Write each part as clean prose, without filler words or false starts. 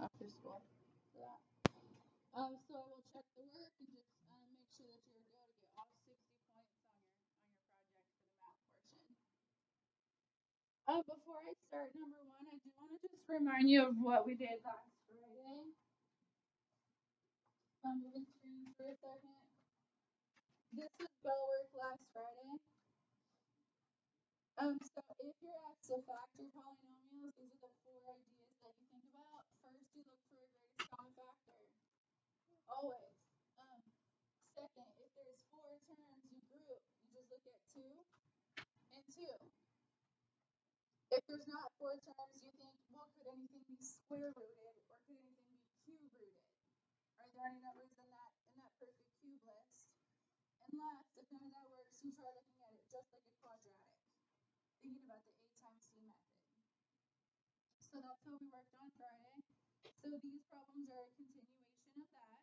after school for that. So I will check the work and just make sure that you're good to get all 60 points on your project for the math portion. Before I start number 1, I do want to just remind you of what we did last Friday. I'm moving screens for a second. This is bell work last Friday. So if you're asked to factor polynomials, these are the 4 ideas that you think about. First, you look for a greatest common factor. Always. Second, if there's 4 terms you group, you just look at 2 and 2. If there's not 4 terms, you think, well, could anything be square rooted or could anything be cube rooted? Are there any numbers in that perfect cube list? And last, if none of that works, you try looking at it just like a quadratic, thinking about the A times C method. So that's how we worked on Friday. So these problems are a continuation of that.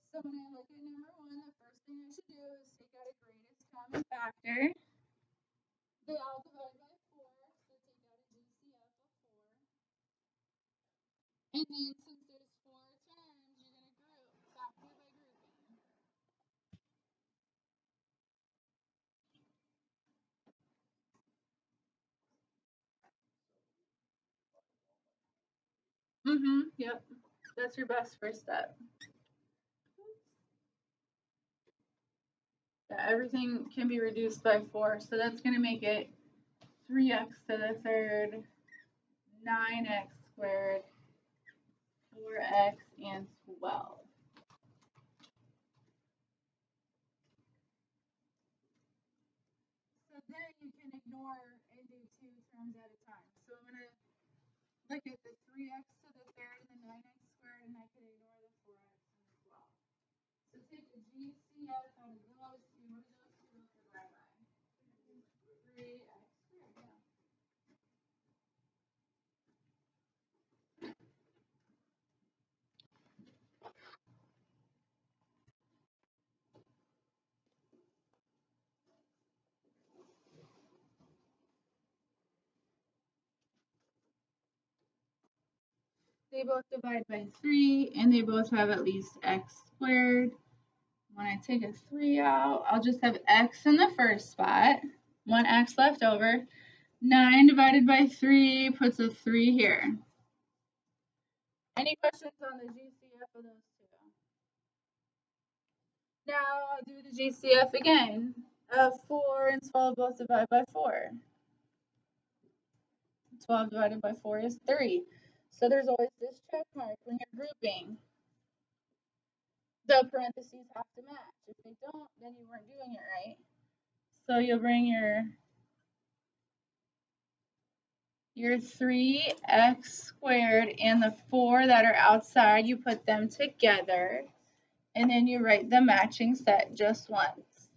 So when I look at number 1, the first thing I should do is take out a greatest common factor. They all divide by 4, so take out a GCF of 4. And then since there's 4 terms, you're going to group factor by grouping. Yep. That's your best first step. Yeah, everything can be reduced by 4, so that's going to make it 3x to the third, 9x squared, 4x, and 12. So then you can ignore and do 2 terms at a time. So I'm going to look at the 3x to the third and the 9x squared, and I can ignore the 4x and the 12. So take the GCF out of those 2. What do those 2 divide by? 3x squared, yeah. They both divide by 3, and they both have at least x squared. When I take a 3 out, I'll just have x in the first spot, 1 x left over. 9 divided by 3 puts a 3 here. Any questions on the GCF of those 2? Now I'll do the GCF again. 4 and 12 both divide by 4. 12 divided by 4 is 3. So there's always this check mark when you're grouping. The parentheses have to match. If they don't, then you weren't doing it right. So you'll bring your 3x squared and the 4 that are outside, you put them together, and then you write the matching set just once.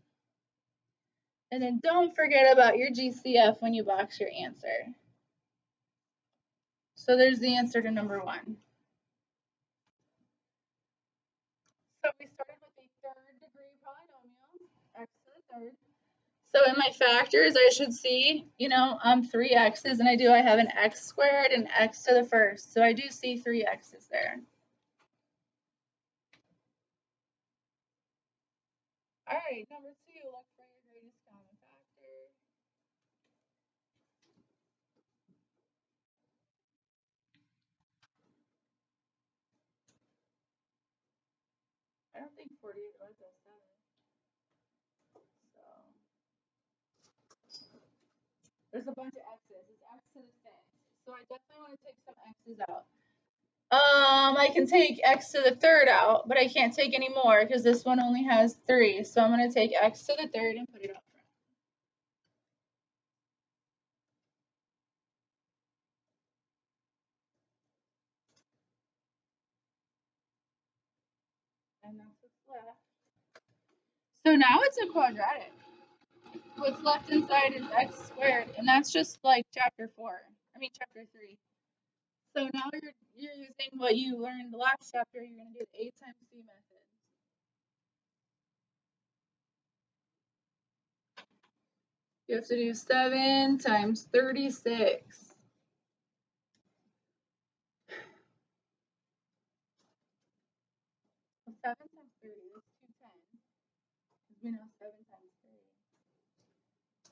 And then don't forget about your GCF when you box your answer. So there's the answer to number 1. So we started with a 3rd degree polynomial, x to the 3rd. So in my factors, I should see, 3 x's, and I have an x squared and x to the 1st. So I do see 3 x's there. All right, number 2, look for your greatest common factor. I don't think 48 was a 7. So there's a bunch of x's. It's x to the 5th. So I definitely want to take some x's out. I can take x to the 3rd out, but I can't take any more because this one only has 3. So I'm going to take x to the 3rd and put it up front. And that's what's left. So now it's a quadratic. What's left inside is x squared, and that's just like chapter 3. So now you're using what you learned the last chapter. You're going to do the A times C method. You have to do 7 times 36. 7 times 30 is 210. Because we know 7 times 3.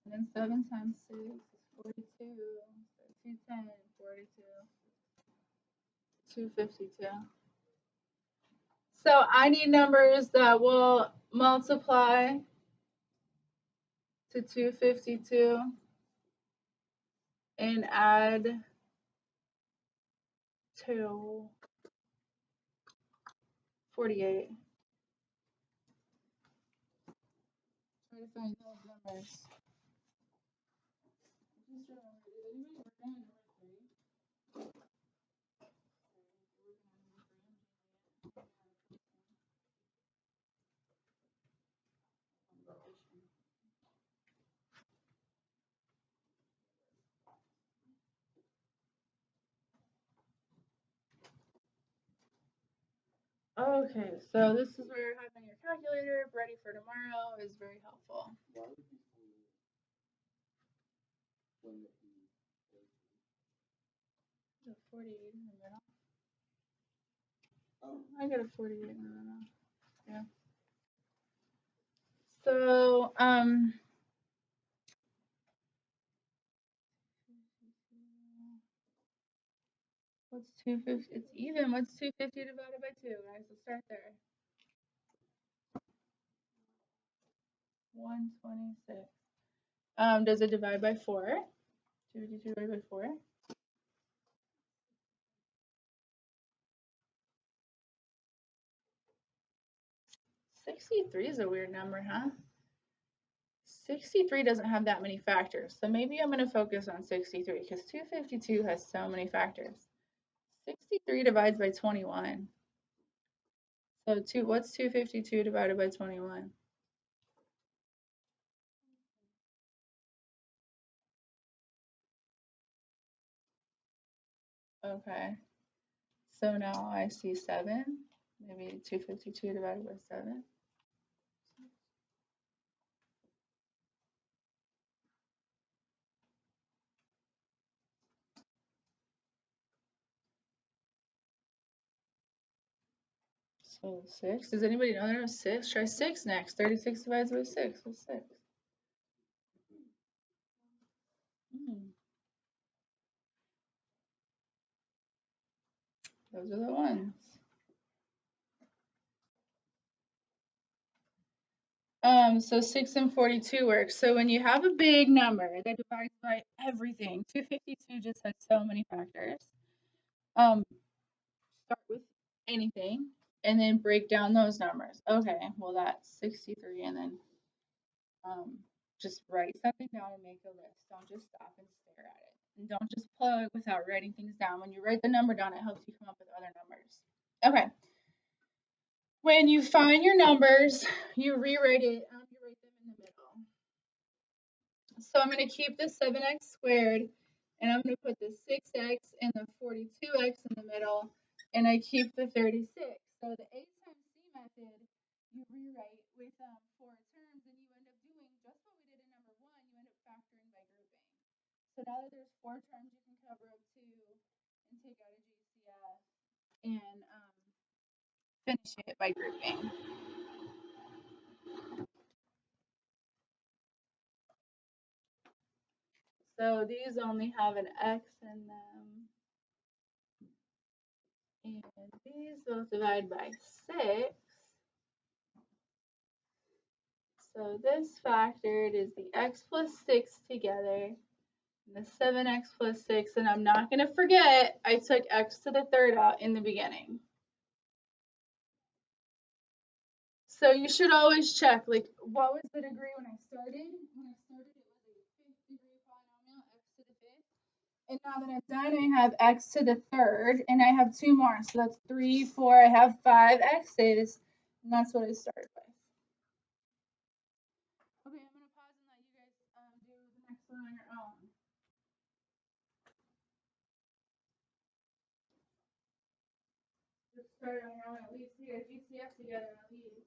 And then 7 times 6 is 42. So 210, 42, 252. So I need numbers that will multiply to 252 and add to 48. Try to find those numbers. Just remember, did anybody work on number 3? Okay, so this is where having your calculator ready for tomorrow is very helpful. The 48 in the middle. Oh, I got a 48 in the middle. Yeah. So, what's 250? It's even. What's 250 divided by 2, guys? Let's start there. 126. Does it divide by 4? 252 divided by 4? 63 is a weird number, huh? 63 doesn't have that many factors, so maybe I'm going to focus on 63 because 252 has so many factors. 63 divides by 21. So what's 252 divided by 21? Okay, so now I see 7. Maybe 252 divided by 7. So 6. Does anybody know there's 6? Try 6 next. 36 divided by 6. What's 6? Those are the ones. So 6 and 42 works. So when you have a big number that divides by everything, 252 just has so many factors. Start with anything and then break down those numbers. Okay, well that's 63, and then just write something down and make a list. Don't just stop and stare at it. And don't just plug without writing things down. When you write the number down, it helps you come up with other numbers. Okay. When you find your numbers, you rewrite it, you write them in the middle. So I'm going to keep the 7x squared, and I'm going to put the 6x and the 42x in the middle, and I keep the 36. So the a times c method, you rewrite with 4 terms, and you end up doing just what we did in number 1. You end up factoring by grouping. So now that there's 4 terms, you can cover up 2 and take out a GCF and finish it by grouping. So these only have an x in them. And these will divide by 6. So this factored is the x plus 6 together, and the 7x plus 6, and I'm not going to forget I took x to the third out in the beginning. So you should always check, like, what was the degree when I started? When I started, it was a 5th degree polynomial, x to the 5th. And now that I'm done, I have x to the third, and I have 2 more. So that's 3, 4, I have 5 x's, and that's what I started with. Okay, I'm going to pause and let you guys do the next one on your own. Just start on your own, at least get a GCF together at least.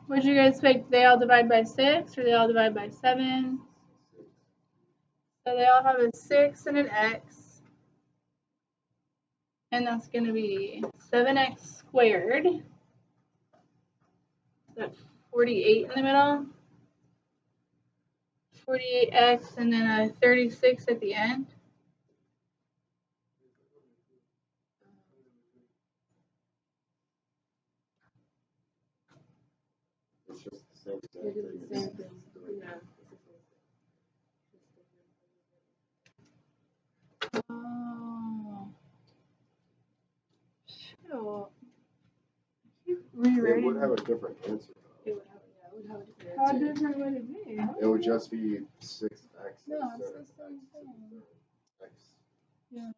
What did you guys pick? They all divide by 6 or they all divide by 7? So they all have a 6 and an x. And that's going to be 7x squared. That's 48 in the middle. 48x and then a 36 at the end. Oh. Shoot. It would have a different answer. How different would it be? It would just be 6x. No, it's the same thing. X. Yeah.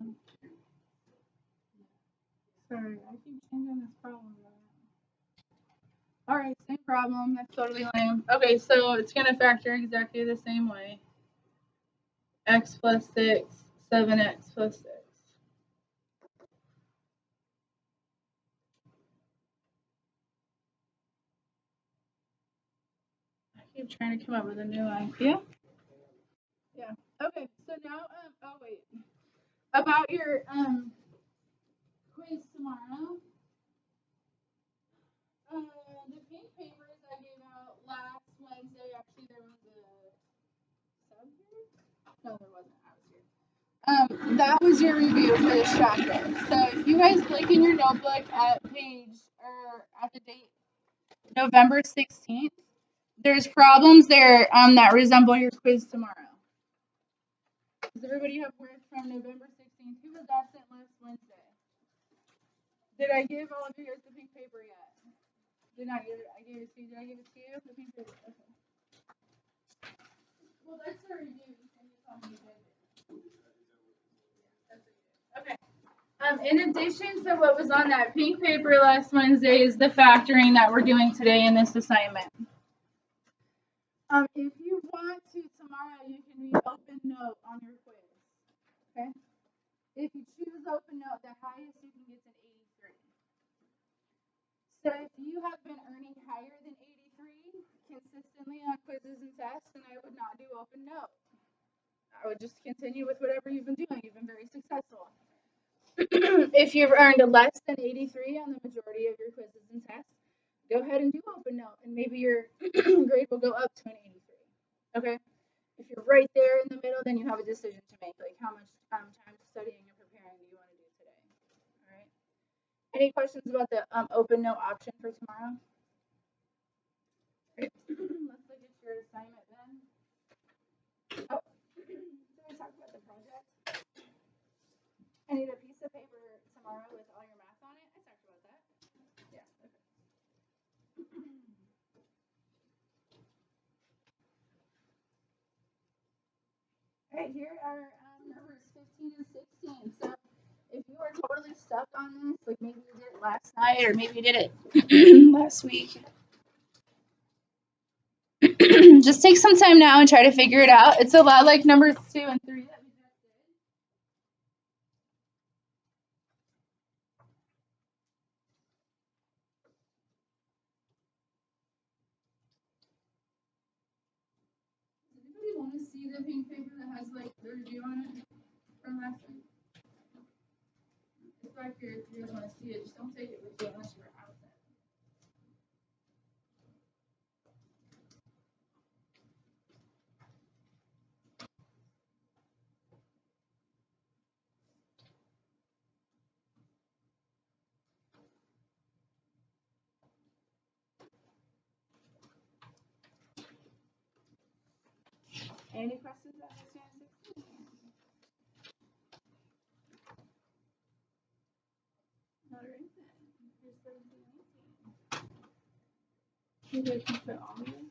Sorry, I keep changing this problem. Alright, same problem. That's totally lame. Okay, so it's going to factor exactly the same way. X plus 6, 7x plus 6. I keep trying to come up with a new idea. Yeah. Okay, so now, oh wait. About your quiz tomorrow. The pink papers I gave out last Wednesday, actually there was a sub here? No, there wasn't. I was here. That was your review for this chapter. So if you guys look in your notebook at page, or at the date, November 16th, there's problems there that resemble your quiz tomorrow. Does everybody have work from November 16th? Who was absent last Wednesday? Did I give all of you guys the pink paper yet? Did not give it. I gave it to you. Did I give it to you? The pink paper. Okay. Well, that's a review. You can tell me you did it. Okay. In addition to what was on that pink paper last Wednesday is the factoring that we're doing today in this assignment. If you want to tomorrow, you can read open note on your quiz. Okay. If you choose open note, the highest you can get is an 83. So if you have been earning higher than 83 consistently on quizzes and tests, then I would not do open note. I would just continue with whatever you've been doing. You've been very successful. If you've earned less than 83 on the majority of your quizzes and tests, go ahead and do open note, and maybe your grade will go up to an 83. Okay? If you're right there in the middle, then you have a decision to make, like how much time studying and preparing do you want to do today? All right. Any questions about the open note option for tomorrow? Let's look at your assignment then. Oh, did we talk about the project? I need a piece of paper tomorrow with all your math on it. I talked about that. Yeah. Okay. All right, here are numbers 15 and 16. So if you are totally stuck on this, like maybe you did it last night or maybe you did it last week, just take some time now and try to figure it out. It's a lot like numbers 2 and 3 that we just did. Does anybody want to see the pink paper that has like the review on it from last week? It's back here if you guys want to see it. Just don't take it with you unless you're out there. Any questions on this unit 16? All right then. Here's 17 and 18. You guys can put all of them.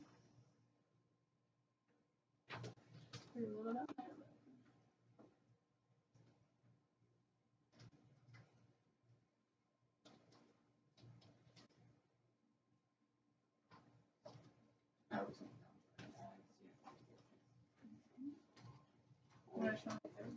Pretty little down there. Want to show me those?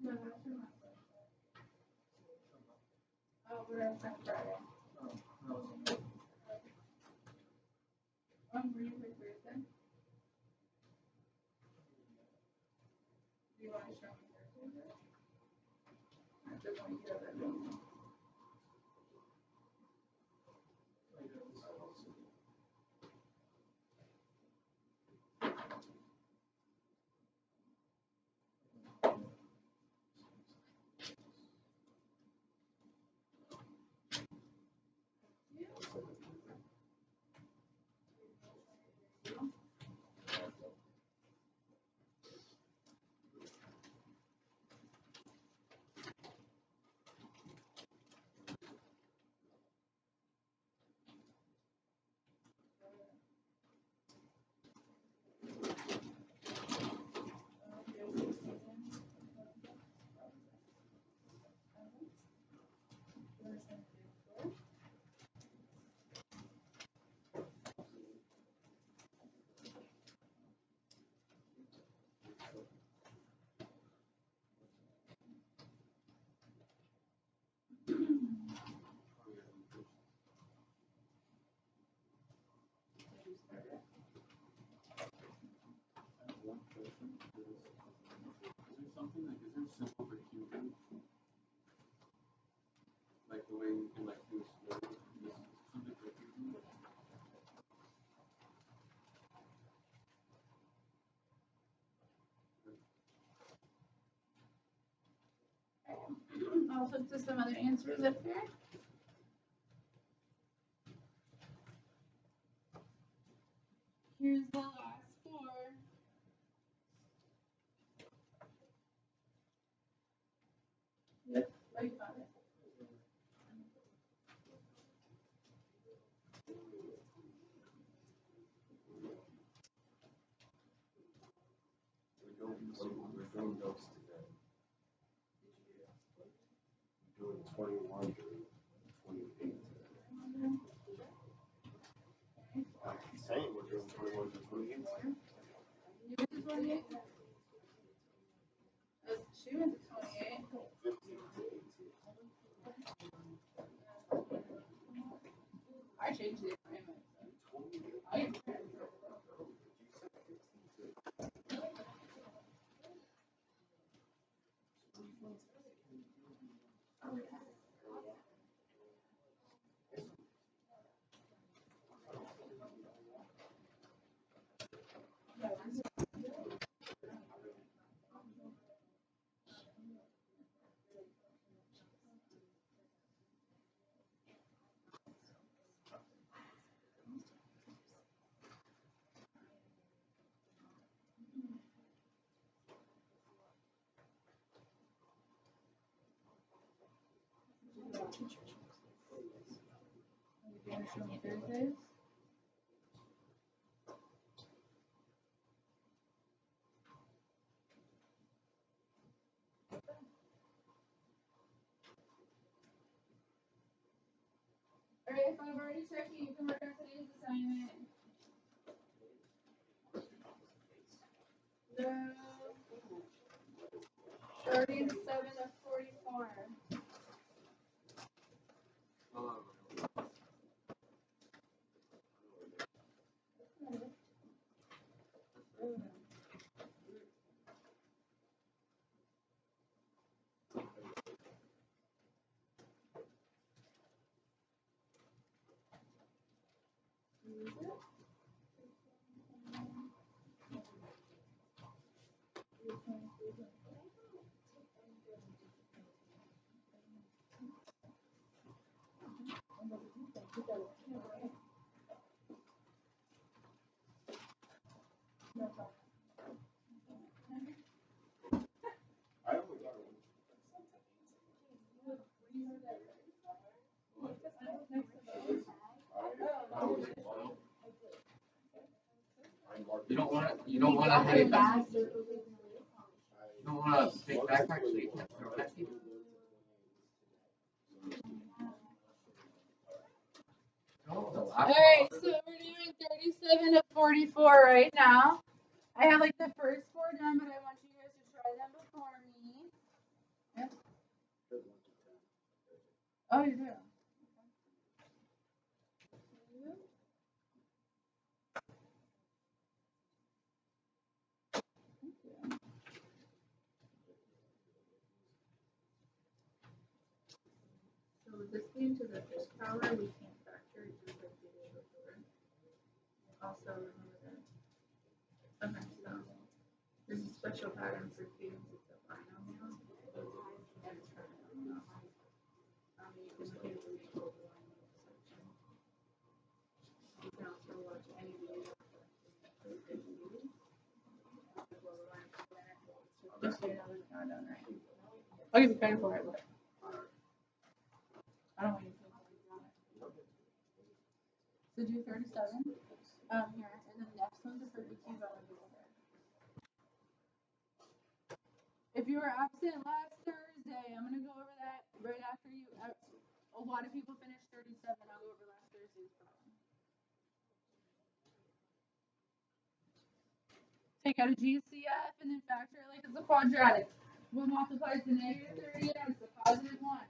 No, that's your last one. Oh, we're on Friday. Were you for Thursday? Do you want to show me Thursday? I just want to hear that. One question is there something like, is there simple for cubing? Like the way you can like do a square, is something for cubing? I'll flip to some other answers up here. Here's the last four. Yep, right on it. We're doing notes today. We're doing 21 to 28 today. I'm saying we're doing 21 to 28. You went to 28? She went to 28. 15 to 18. I changed it. I show me Thursdays. Alright, if I've already checked you, you can work on today's assignment. No. 37 to 44. I only got one. You don't want to. You don't want to take back. You don't want to take back. Actually, you can't throw that. Alright, so we're doing 37 to 44 right now. I have like the first four done, but I want you guys to try them before me. Yep. Oh, you do? So with this being to the fifth power, we can't factor it just like we did before. Also, remember that. Okay, so there's a special pattern for cubes. It's a binomial. And it's trinomial. You can look at the polynomial section. You can also watch any video. Just so you know, it's not done right. I'll give you credit for it, but I don't want you to feel on it. So do 37 here, and then the next one's a 32 on the other. If you were absent last Thursday, I'm gonna go over that right after you. A lot of people finished 37. I'll go over last Thursday's problem. Take out a GCF and then factor it like it's a quadratic. What multiplies the negative 30 as the positive 1?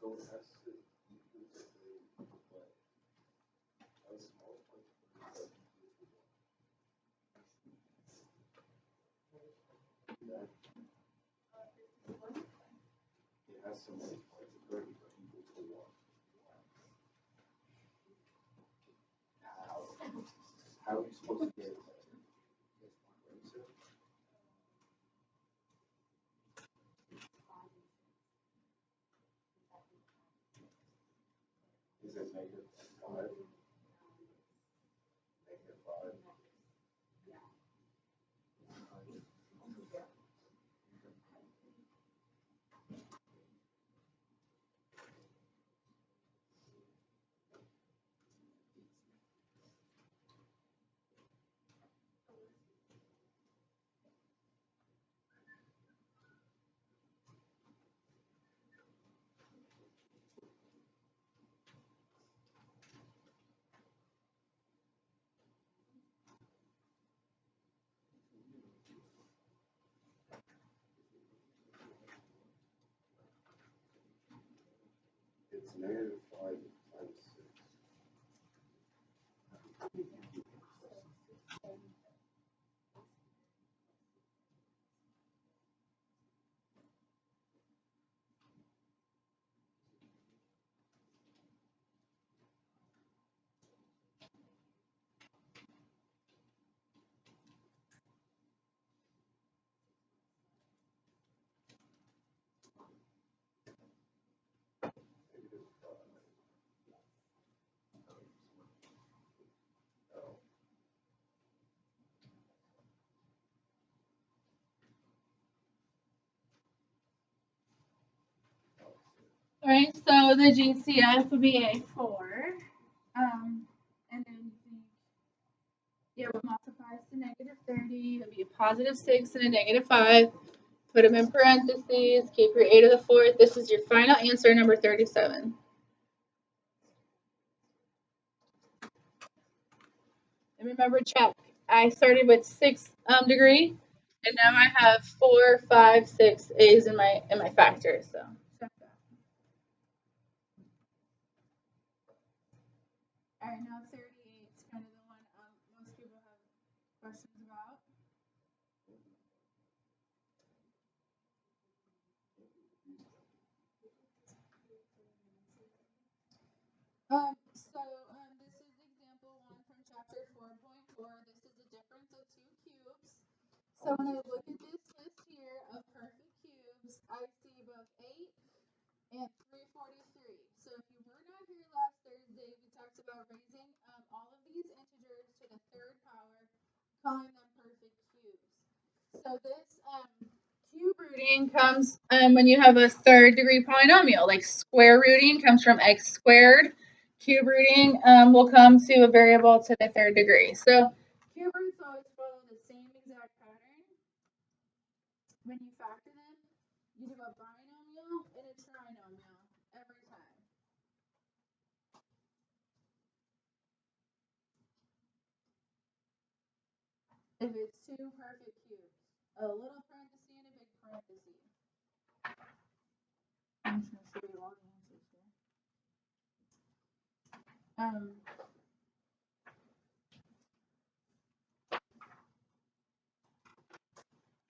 So it has to equal the same, but that's small. It has to multiply to 30, but equal to 1. How are you supposed to get it? Is it negative 5? Negative 5. It's negative 5 times 6. Negative 5. Alright, so the GCF would be a 4. And then what multiplies to negative 30? It would be a positive 6 and a negative 5. Put them in parentheses. Keep your a to the 4th. This is your final answer, number 37. And remember, check. I started with 6 degree, and now I have 4, 5, 6 A's in my factor. So check that. All right, now 38 is kind of the one most people have questions about. This is example 1 from chapter 4.4. This is the difference of 2 cubes. So when I look at this list here of perfect cubes, I see both 8 and 343. So if you were not here last Thursday, we talked about raising all of these integers to the third power, calling them perfect cubes. So this cube rooting comes when you have a third degree polynomial, like square rooting comes from x squared. Cube rooting will come to a variable to the third degree. So cube roots always follow the same exact pattern. When you factor them, you do a binomial and a trinomial every time. If it's 2 perfect cubes, a little parenthesis and a big parenthesis. I'm just going to show you all the answers here.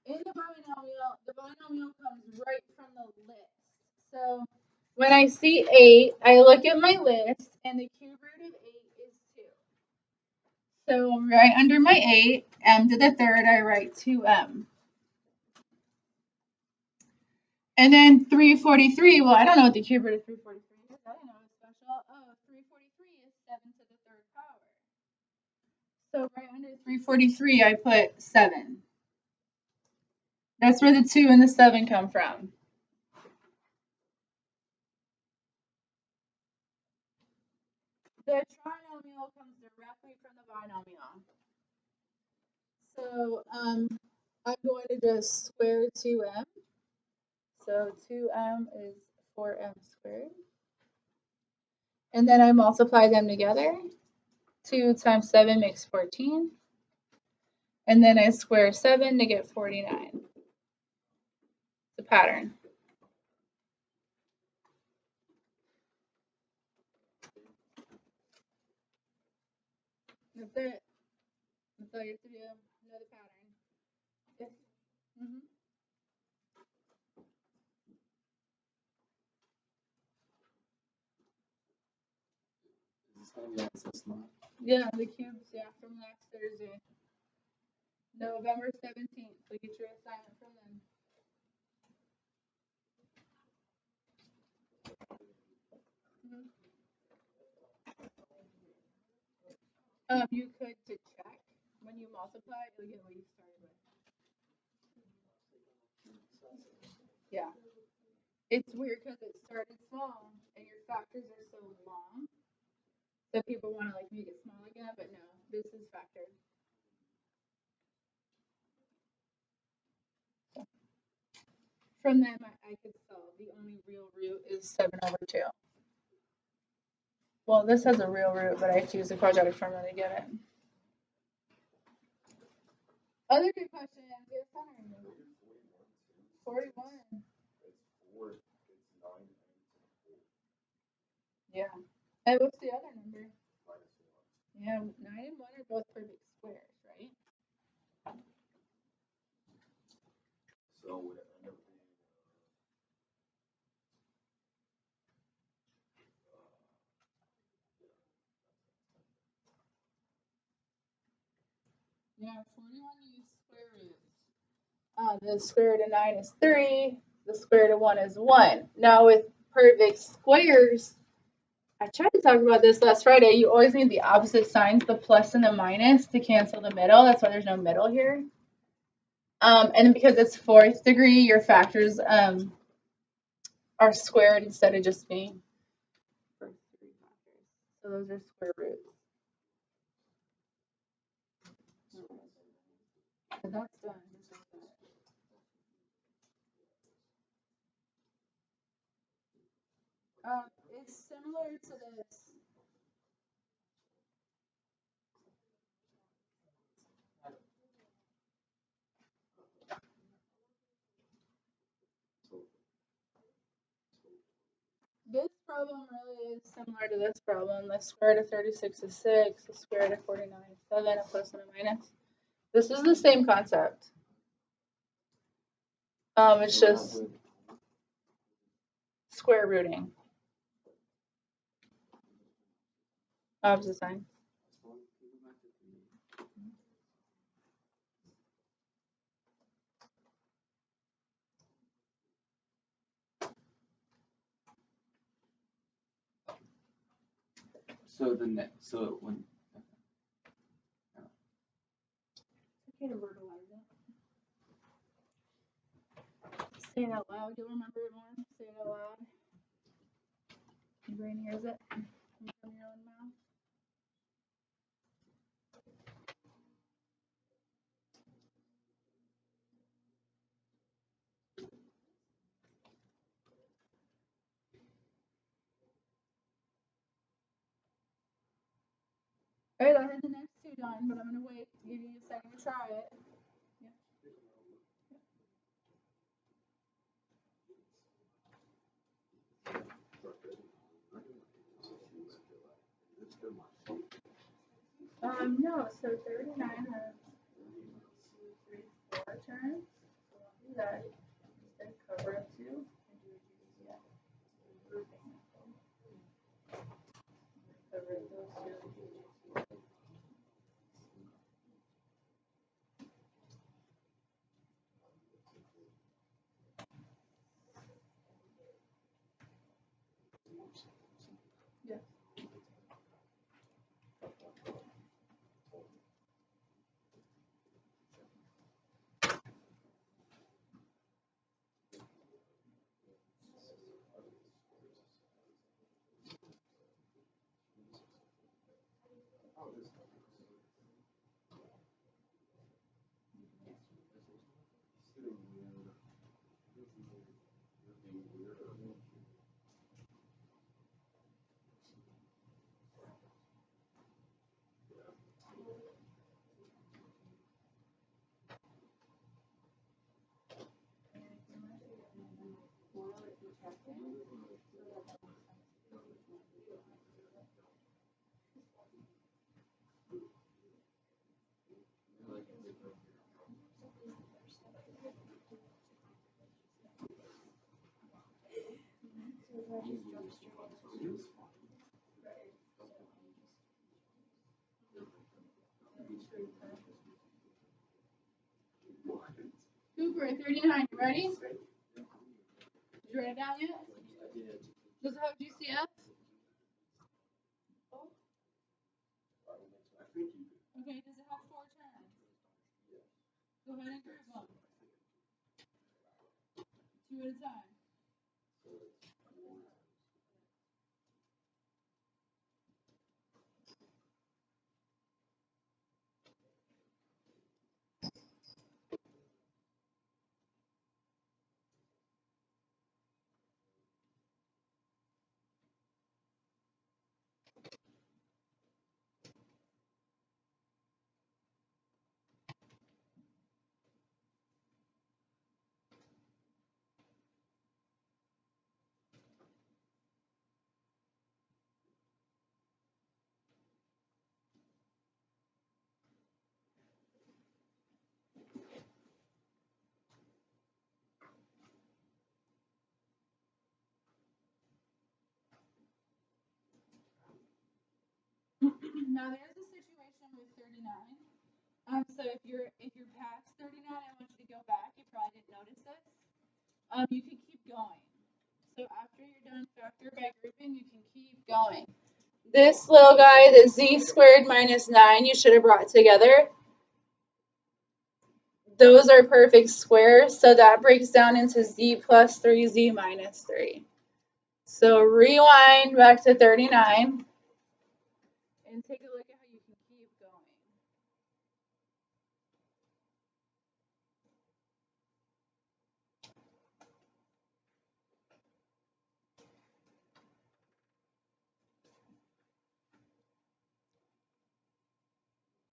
In the binomial comes right from the list. So when I see 8, I look at my list, and the cube root of 8 is 2. So right under my 8, m to the third, I write 2m. And then 343, well, I don't know what the cube root of 343 is. I didn't know it was special. Oh, 343 is 7 to the third power. So right under 343, I put 7. That's where the 2 and the 7 come from. The trinomial comes directly from the binomial. So I'm going to just square 2m. So 2m is 4m squared. And then I multiply them together. 2 times 7 makes 14. And then I square 7 to get 49. It's a pattern. That's it. That's all you have to do. Know the pattern. Yes. Yeah, the cubes, yeah, from last Thursday. November 17th. So get your assignment from them. You could to check when you multiply, you'll get what you started with. Yeah. It's weird because it started small and your factors are so long that people want to like make it small again, but no, this is factored. From them, I could solve. The only real root is 7/2. Well, this has a real root, but I have to use the quadratic formula to get it. Other good questions. Yes, 41. Yeah. And what's the other number? Yeah, 9 and 1 are both perfect squares, right? So would it end up being, Yeah, 41 use square roots. The square root of 9 is 3. The square root of 1 is 1. Now with perfect squares, I tried to talk about this last Friday. You always need the opposite signs, the plus and the minus, to cancel the middle. That's why there's no middle here. And because it's 4th degree, your factors are squared instead of just being first degree factors. So those are square roots. So that's done. It's similar to this. problem really is similar to this problem. The square root of 36 is 6. The square root of 49 is 7. A plus and a minus. This is the same concept. It's just square rooting. Opposite sign. So so when. Okay to verbalize it. Say it out loud. You'll remember it more. Say it out loud. Your brain hears it from your own mouth. Alright, I had the next two done, but I'm gonna wait to give you a second to try it. No, so 39 has 1, 2, 3, 4 turns. So I'll do that. Instead, cover up 2 and do it easier. Grouping. Cover those 2. Yeah. Cooper, 39, you ready? Did you write it down yet? Does it have GCF? Okay, does it have 4 turns? Go ahead and group them. 2 at a time. Now there's a situation with 39. So if you're past 39, I want you to go back. You probably didn't notice this. You can keep going. So after you're done factor by grouping, you can keep going. This little guy, the z squared minus 9, you should have brought together. Those are perfect squares, so that breaks down into z plus 3, z minus 3. So rewind back to 39 and take a